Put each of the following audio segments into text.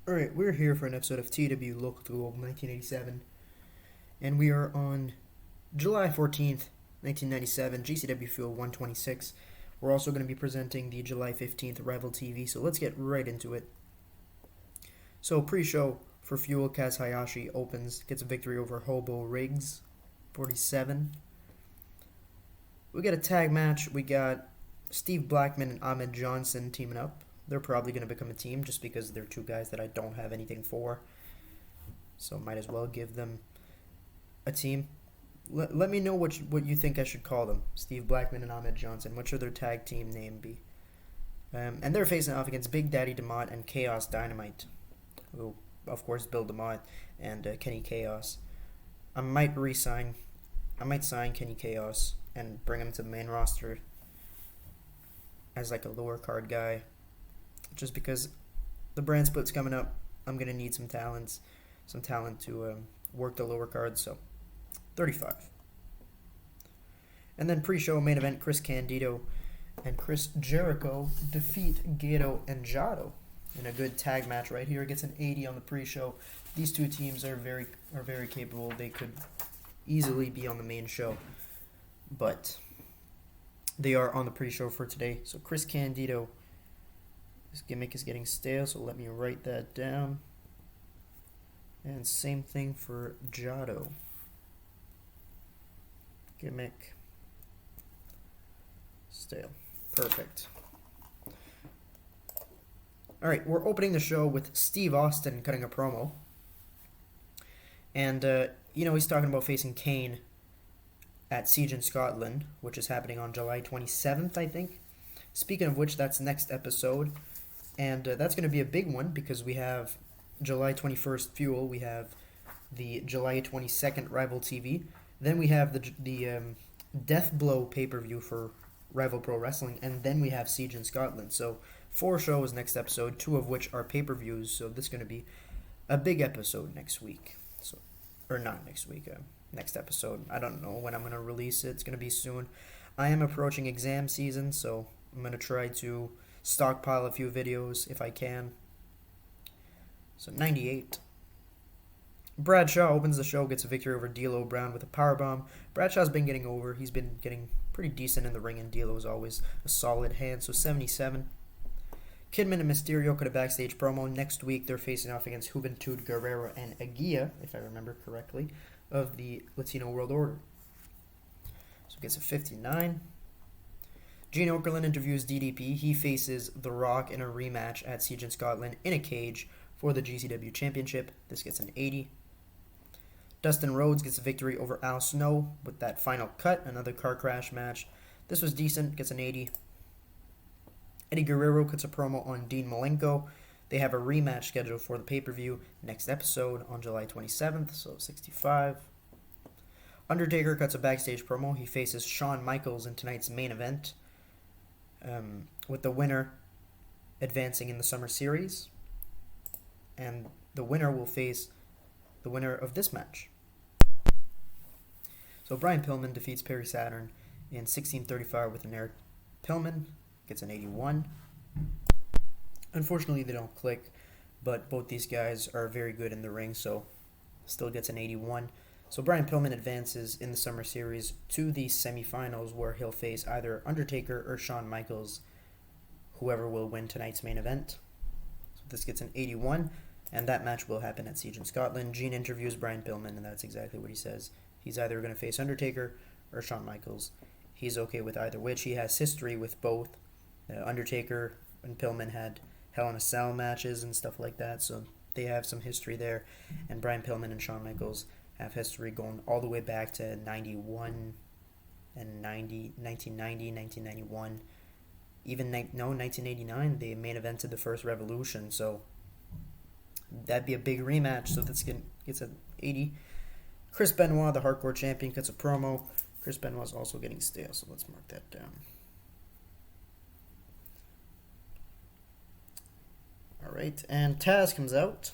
Alright, we're here for an episode of TW Local to Global 1987, and we are on July 14th, 1997, GCW Fuel 126. We're also going to be presenting the July 15th Rival TV, so let's get right into it. So, pre-show for Fuel, Kaz Hayashi opens, gets a victory over Hobo Riggs, 47. We got a tag match. We got Steve Blackman and Ahmed Johnson teaming up. They're probably going to become a team just because they're two guys that I don't have anything for. So might as well give them a team. Let me know what you think I should call them. Steve Blackman and Ahmed Johnson. What should their tag team name be? And they're facing off against Big Daddy DeMott and Chaos Dynamite. Who, of course, Bill DeMott and Kenny Chaos. I might sign Kenny Chaos and bring him to the main roster as like a lower card guy. Just because the brand split's coming up, I'm going to need some talent to work the lower card, so 35. And then pre-show main event, Chris Candido and Chris Jericho defeat Gato and Jado in a good tag match right here. Gets an 80 on the pre-show. These two teams are very capable. They could easily be on the main show, but they are on the pre-show for today. So Chris Candido, this gimmick is getting stale, so let me write that down. And same thing for Jado. Gimmick stale. Perfect. Alright, we're opening the show with Steve Austin cutting a promo. And, he's talking about facing Kane at Siege in Scotland, which is happening on July 27th, I think. Speaking of which, that's next episode. And that's going to be a big one because we have July 21st Fuel, we have the July 22nd Rival TV, then we have the Death Blow pay-per-view for Rival Pro Wrestling, and then we have Siege in Scotland. So 4 shows next episode, 2 of which are pay-per-views, so this is going to be a big episode next week. So, or not next week, next episode. I don't know when I'm going to release it. It's going to be soon. I am approaching exam season, so I'm going to try to stockpile a few videos if I can. So 98. Bradshaw opens the show, gets a victory over D'Lo Brown with a powerbomb. Bradshaw's been getting over. He's been getting pretty decent in the ring, and D'Lo's always a solid hand. So 77. Kidman and Mysterio cut a backstage promo. Next week they're facing off against Juventud Guerrero and Aguilla, if I remember correctly, of the Latino World Order. So it gets a 59. Gene Okerlund interviews DDP. He faces The Rock in a rematch at Siege in Scotland in a cage for the GCW Championship. This gets an 80. Dustin Rhodes gets a victory over Al Snow with that final cut, another car crash match. This was decent, gets an 80. Eddie Guerrero cuts a promo on Dean Malenko. They have a rematch scheduled for the pay-per-view next episode on July 27th, so 65. Undertaker cuts a backstage promo. He faces Shawn Michaels in tonight's main event, with the winner advancing in the Summer Series. And the winner will face the winner of this match. So Brian Pillman defeats Perry Saturn in 1635 with an air. Pillman gets an 81. Unfortunately, they don't click, but both these guys are very good in the ring, so still gets an 81. So Brian Pillman advances in the Summer Series to the semifinals, where he'll face either Undertaker or Shawn Michaels, whoever will win tonight's main event. So this gets an 81, and that match will happen at Siege in Scotland. Gene interviews Brian Pillman, and that's exactly what he says. He's either going to face Undertaker or Shawn Michaels. He's okay with either which. He has history with both. Undertaker and Pillman had Hell in a Cell matches and stuff like that, so they have some history there. And Brian Pillman and Shawn Michaels have history going all the way back to 91 and 1990, 1991. Even 1989, they main evented the first Revolution, so that'd be a big rematch. So this gets an 80. Chris Benoit, the Hardcore Champion, cuts a promo. Chris Benoit's also getting stale, so let's mark that down. Alright, and Taz comes out,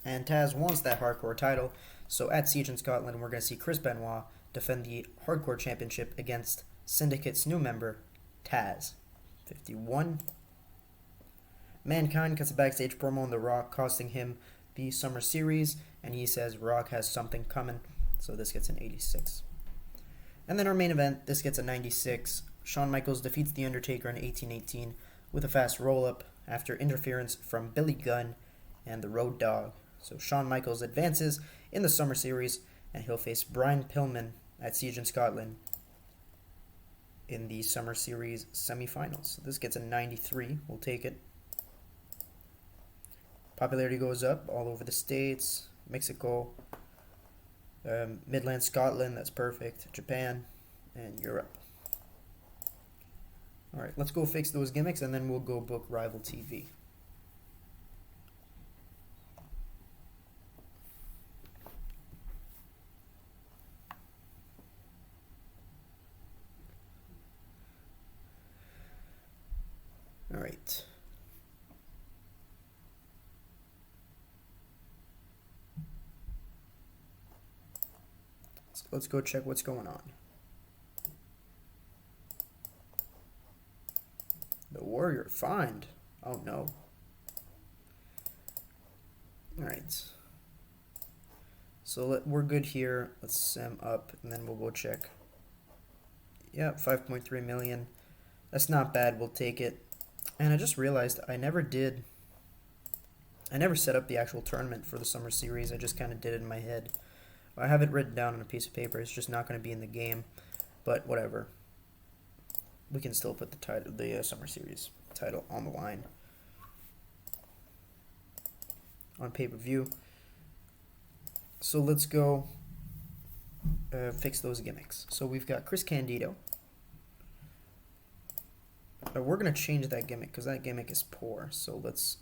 and Taz wants that Hardcore title. So at Siege in Scotland, we're going to see Chris Benoit defend the Hardcore Championship against Syndicate's new member, Taz. 51. Mankind cuts a backstage promo on The Rock, costing him the Summer Series, and he says Rock has something coming, so this gets an 86. And then our main event, this gets a 96. Shawn Michaels defeats The Undertaker in 1818 with a fast roll-up after interference from Billy Gunn and the Road Dogg. So Shawn Michaels advances in the Summer Series, and he'll face Brian Pillman at Siege in Scotland in the Summer Series semifinals. So this gets a 93. We'll take it. Popularity goes up all over the States, Mexico, Midland, Scotland, that's perfect, Japan, and Europe. Alright, let's go fix those gimmicks, and then we'll go book Rival TV. Alright. Let's go check what's going on. The Warrior fined. Oh no. Alright. So we're good here. Let's sim up and then we'll go check. Yep, 5.3 million. That's not bad. We'll take it. And I just realized I never set up the actual tournament for the Summer Series. I just kind of did it in my head. I have it written down on a piece of paper. It's just not going to be in the game, but whatever. We can still put the Summer Series title on the line on pay-per-view. So let's go fix those gimmicks. So we've got Chris Candido. We're going to change that gimmick because that gimmick is poor. So let's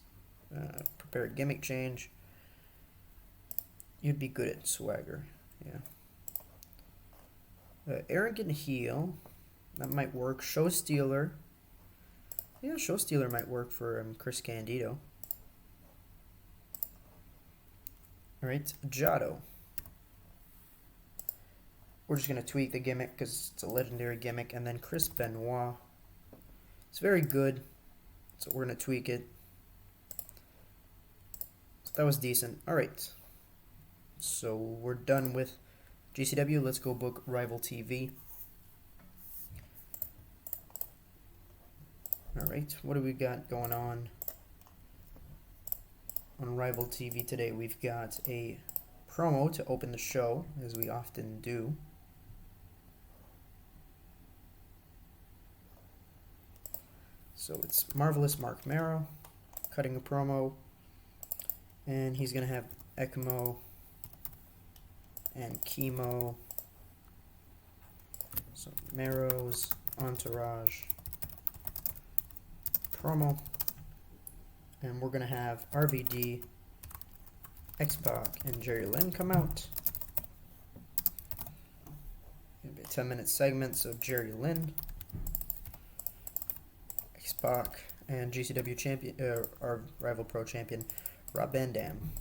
prepare a gimmick change. You'd be good at swagger, yeah. Arrogant heel, that might work. Show stealer, yeah, show stealer might work for Chris Candido. All right, Jado. We're just gonna tweak the gimmick because it's a legendary gimmick, and then Chris Benoit. It's very good, so we're gonna tweak it. So that was decent. All right. So we're done with GCW. Let's go book Rival TV. Alright, what do we got going on Rival TV today? We've got a promo to open the show, as we often do. So it's Marvelous Mark Marrow cutting a promo, and he's going to have ECMO and Chemo. So Marrow's Entourage promo, and we're gonna have RVD, X-Pac, and Jerry Lynn come out. Gonna be a 10-minute segment. So Jerry Lynn, X-Pac, and GCW champion, our Rival Pro champion, Rob Van Dam.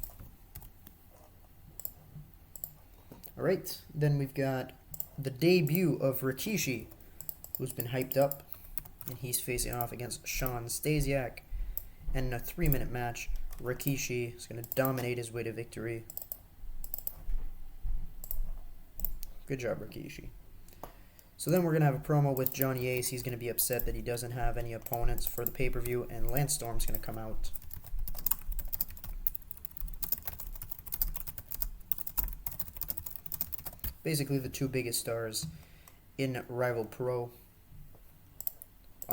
Alright, then we've got the debut of Rikishi, who's been hyped up, and he's facing off against Shawn Stasiak. And in a 3-minute match, Rikishi is going to dominate his way to victory. Good job, Rikishi. So then we're going to have a promo with Johnny Ace. He's going to be upset that he doesn't have any opponents for the pay-per-view, and Lance Storm's going to come out. Basically the two biggest stars in Rival Pro,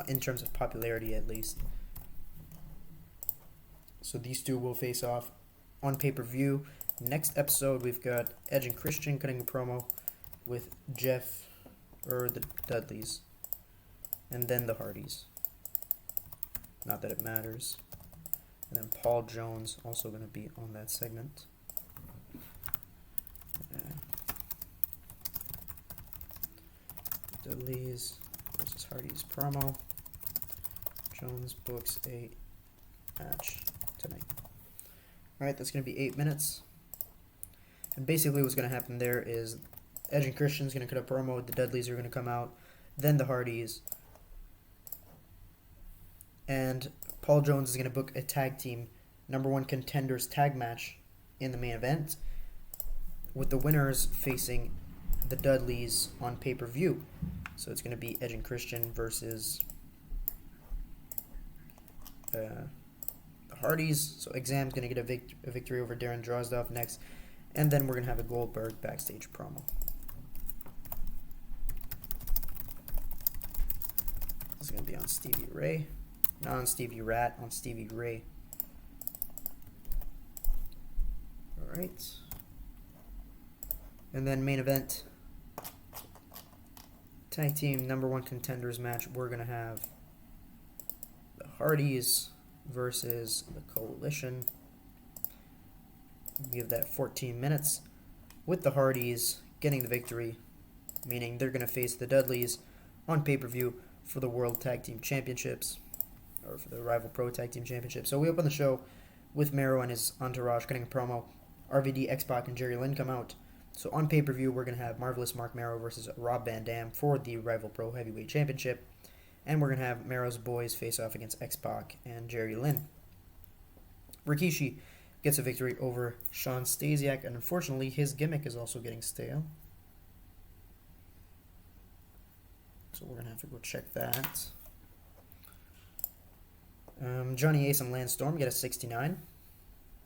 in terms of popularity at least. So these two will face off on pay-per-view. Next episode, we've got Edge and Christian cutting a promo with Jeff, or the Dudleys, and then the Hardys. Not that it matters. And then Paul Jones also going to be on that segment. Dudley's versus Hardy's promo. Jones books a match tonight. Alright, that's going to be 8 minutes. And basically what's going to happen there is Edge and Christian's going to cut a promo, the Dudleys are going to come out, then the Hardys. And Paul Jones is going to book a tag team #1 contenders tag match in the main event, with the winners facing the Dudleys on pay-per-view. So it's going to be Edge and Christian versus the Hardys. So Exam's going to get a victory over Darren Drozdov next. And then we're going to have a Goldberg backstage promo. This is going to be on Stevie Ray. Not on Stevie Rat, on Stevie Ray. Alright. And then main event. Tag team #1 contenders match. We're going to have the Hardys versus the Coalition. Give that 14 minutes with the Hardys getting the victory, meaning they're going to face the Dudleys on pay-per-view for the World Tag Team Championships, or for the Rival Pro Tag Team Championship. So we open the show with Mero and his entourage cutting a promo. RVD, X-Pac, and Jerry Lynn come out. So on pay-per-view, we're going to have Marvelous Mark Mero versus Rob Van Dam for the Rival Pro Heavyweight Championship. And we're going to have Mero's boys face off against X-Pac and Jerry Lynn. Rikishi gets a victory over Sean Stasiak, and unfortunately his gimmick is also getting stale. So we're going to have to go check that. Johnny Ace and Lance Storm get a 69.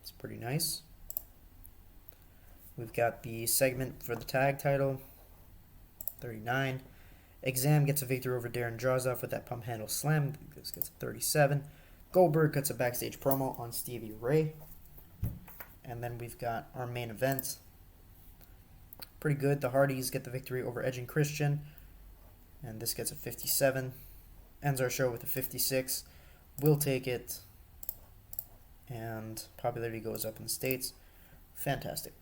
It's pretty nice. We've got the segment for the tag title, 39. Exam gets a victory over Darren Drozdov with that pump handle slam. This gets a 37. Goldberg cuts a backstage promo on Stevie Ray. And then we've got our main event. Pretty good. The Hardys get the victory over Edge and Christian. And this gets a 57. Ends our show with a 56. We'll take it. And popularity goes up in the States. Fantastic.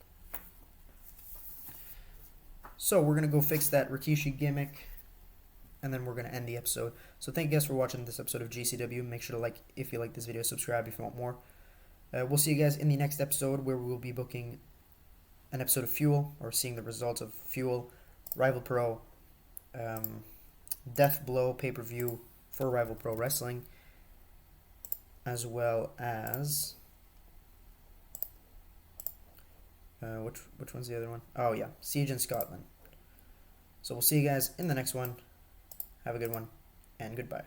So we're going to go fix that Rikishi gimmick. And then we're going to end the episode. So thank you guys for watching this episode of GCW. Make sure to like if you like this video. Subscribe if you want more. We'll see you guys in the next episode, where we'll be booking an episode of Fuel, or seeing the results of Fuel, Rival Pro, Death Blow pay-per-view for Rival Pro Wrestling, as well as which one's the other one? Oh yeah, Siege in Scotland. So we'll see you guys in the next one. Have a good one, and goodbye.